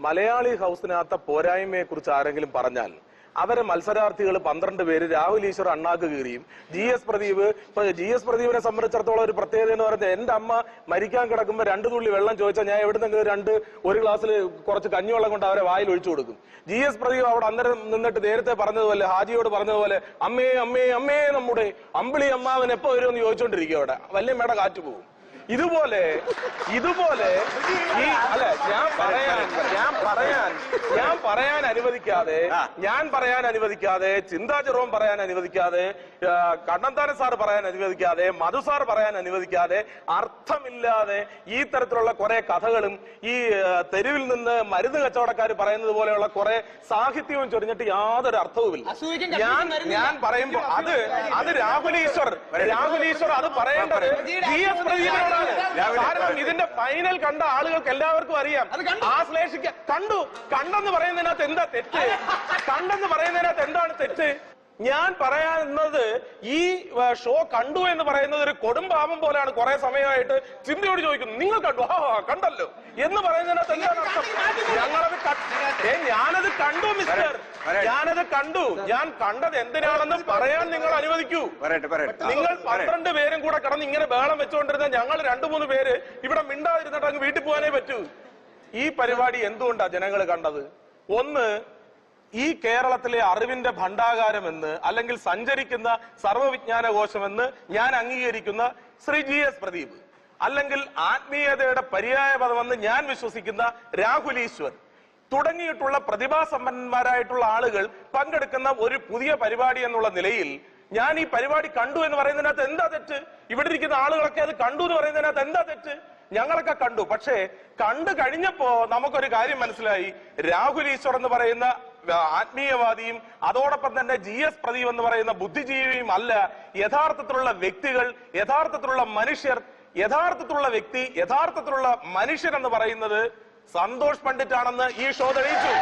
മലയാളി ഹൗസിനകത്ത പോരായ്മയെ കുറിച്ച് ആരെങ്കിലും പറഞ്ഞാൽ അവരെ മത്സരാർത്ഥികൾ 12 പേര് രാഹുൽ ഈശ്വർ അണ്ണാക്ക് കീറിയും ജി എസ് പ്രദീപിനെ സംബന്ധിച്ചിടത്തോളം ഒരു പ്രത്യേകത എന്ന് പറയുന്നത് എന്റെ അമ്മ മരിക്കാൻ കിടക്കുമ്പോൾ 2 തുള്ളി വെള്ളം ചോദിച്ചാൽ ഞാൻ എവിടുന്നെങ്കിലും ഒരു ഗ്ലാസ്സിൽ കുറച്ച് കഞ്ഞിവെള്ളം കൊണ്ട് അവരെ വായിൽ ഒഴിച്ചു കൊടുക്കും. ജി എസ് പ്രദീപ് അവിടെ അന്നേരം നിന്നിട്ട് നേരത്തെ പറഞ്ഞതുപോലെ ഹാജിയോട് പറഞ്ഞതുപോലെ അമ്മേ അമ്മേ അമ്മേ നമ്മുടെ അമ്പിളി അമ്മാവൻ എപ്പോ വരുമെന്ന് ചോദിച്ചോണ്ടിരിക്കും. അവിടെ വല്യമ്മയുടെ കാറ്റ് പോകും. ഇതുപോലെ ഈ അല്ല ഞാൻ പറയാൻ അനുവദിക്കാതെ ചിന്താ ചെറുവൻ പറയാൻ അനുവദിക്കാതെ കണ്ണന്താനം സാർ പറയാൻ അനുവദിക്കാതെ മധു സാർ പറയാൻ അനുവദിക്കാതെ അർത്ഥമില്ലാതെ ഈ തരത്തിലുള്ള കുറെ കഥകളും ഈ തെരുവിൽ നിന്ന് മരുന്ന് കച്ചവടക്കാർ പറയുന്നത് പോലെയുള്ള കുറെ സാഹിത്യവും ചൊരിഞ്ഞിട്ട് യാതൊരു അർത്ഥവുമില്ല. ഞാൻ പറയുമ്പോ അത് രാഹുൽ ഈശ്വർ അത് പറയേണ്ടത് ജി എസ് പ്രദീപിനോടാണ്. കാരണം ഇതിന്റെ ഫൈനൽ കണ്ട ആളുകൾക്ക് എല്ലാവർക്കും അറിയാം. ആശ്ലേഷിക്ക കണ്ടെന്ന് പറയുന്നതിനകത്ത് എന്താ തെറ്റ്? എന്താണ് തെറ്റ്? ഞാൻ പറയാവുന്നത് ഈ ഷോ കണ്ടു എന്ന് പറയുന്നത് ഒരു കൊടുംപാപം പോലെയാണ്. കുറെ സമയമായിട്ട് ചിന്തയോട് ചോദിക്കുന്നു, നിങ്ങൾ കണ്ടു? കണ്ടല്ലോ എന്ന് പറയുന്നതിനകത്ത് എന്താണ് അർത്ഥം? ഞാനത് കണ്ടു മിസ്റ്റർ, ഞാനത് കണ്ടു. ഞാൻ കണ്ടത് എന്തിനാണെന്ന് പറയാൻ നിങ്ങൾ അനുവദിക്കൂ. നിങ്ങൾ 12 പേരും കൂടെ കിടന്ന് ഇങ്ങനെ ബഹളം വെച്ചുകൊണ്ടിരുന്ന ഞങ്ങൾ 2-3 പേര് ഇവിടെ മിണ്ടാതിരുന്നിട്ട് അങ്ങ് വീട്ടിൽ പോകാനേ പറ്റൂ. ഈ പരിപാടി എന്തുകൊണ്ടാ ജനങ്ങൾ കണ്ടത്? ഒന്ന്, ഈ കേരളത്തിലെ അറിവിന്റെ ഭണ്ഡാകാരമെന്ന് അല്ലെങ്കിൽ സഞ്ചരിക്കുന്ന സർവ്വവിജ്ഞാനകോശമെന്ന് ഞാൻ അംഗീകരിക്കുന്ന ശ്രീ ജി എസ് പ്രദീപ്, അല്ലെങ്കിൽ ആത്മീയതയുടെ പര്യായ പദമെന്ന് ഞാൻ വിശ്വസിക്കുന്ന രാഹുൽ ഈശ്വർ തുടങ്ങിയിട്ടുള്ള പ്രതിഭാസമ്പന്നന്മാരായിട്ടുള്ള ആളുകൾ പങ്കെടുക്കുന്ന ഒരു പുതിയ പരിപാടി എന്നുള്ള നിലയിൽ ഞാൻ ഈ പരിപാടി കണ്ടു എന്ന് പറയുന്നതിനകത്ത് എന്താ തെറ്റ്? ഇവിടെ ഇരിക്കുന്ന ആളുകളൊക്കെ അത് കണ്ടു എന്ന് പറയുന്നതിനകത്ത് എന്താ തെറ്റ്? ഞങ്ങളൊക്കെ കണ്ടു. പക്ഷേ കണ്ടു കഴിഞ്ഞപ്പോ നമുക്കൊരു കാര്യം മനസ്സിലായി. രാഹുൽ ഈശ്വർ എന്ന് പറയുന്ന ആത്മീയവാദിയും അതോടൊപ്പം തന്നെ ജി എസ് പ്രദീപ് എന്ന് പറയുന്ന ബുദ്ധിജീവിയും അല്ല യഥാർത്ഥത്തിലുള്ള വ്യക്തികൾ, യഥാർത്ഥത്തിലുള്ള മനുഷ്യർ. യഥാർത്ഥത്തിലുള്ള വ്യക്തി, യഥാർത്ഥത്തിലുള്ള മനുഷ്യൻ എന്ന് പറയുന്നത് സന്തോഷ് പണ്ഡിറ്റ് ആണെന്ന് ഈ ഷോ തെളിയിച്ചു.